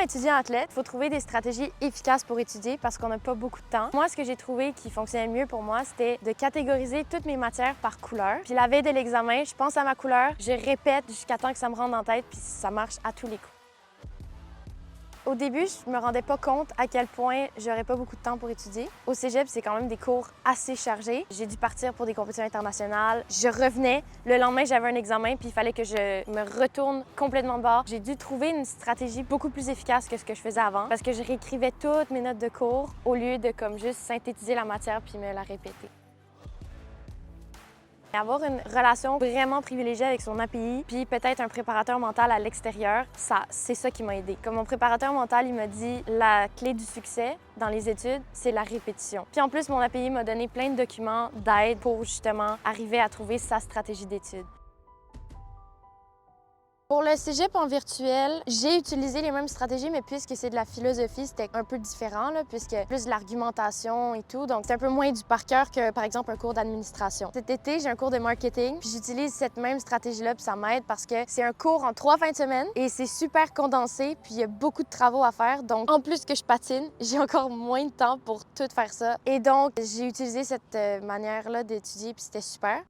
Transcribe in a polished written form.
étudiant athlète, il faut trouver des stratégies efficaces pour étudier parce qu'on n'a pas beaucoup de temps. Moi, ce que j'ai trouvé qui fonctionnait le mieux pour moi, c'était de catégoriser toutes mes matières par couleur. Puis la veille de l'examen, je pense à ma couleur, je répète jusqu'à temps que ça me rentre en tête, puis ça marche à tous les coups. Au début, je me rendais pas compte à quel point j'aurais pas beaucoup de temps pour étudier. Au cégep, c'est quand même des cours assez chargés. J'ai dû partir pour des compétitions internationales. Je revenais. Le lendemain, j'avais un examen, puis il fallait que je me retourne complètement de bord. J'ai dû trouver une stratégie beaucoup plus efficace que ce que je faisais avant parce que je réécrivais toutes mes notes de cours au lieu de comme juste synthétiser la matière puis me la répéter. Avoir une relation vraiment privilégiée avec son API, puis peut-être un préparateur mental à l'extérieur, c'est ça qui m'a aidée. Comme mon préparateur mental, il m'a dit la clé du succès dans les études, c'est la répétition. Puis en plus, mon API m'a donné plein de documents d'aide pour justement arriver à trouver sa stratégie d'études. Pour le cégep en virtuel, j'ai utilisé les mêmes stratégies, mais puisque c'est de la philosophie, c'était un peu différent, puisque plus de l'argumentation et tout. Donc, c'est un peu moins du par cœur que, par exemple, un cours d'administration. Cet été, j'ai un cours de marketing, puis j'utilise cette même stratégie-là, puis ça m'aide parce que c'est un cours en 3 fins de semaine et c'est super condensé, puis il y a beaucoup de travaux à faire. Donc, en plus que je patine, j'ai encore moins de temps pour tout faire ça. Et donc, j'ai utilisé cette manière-là d'étudier, puis c'était super.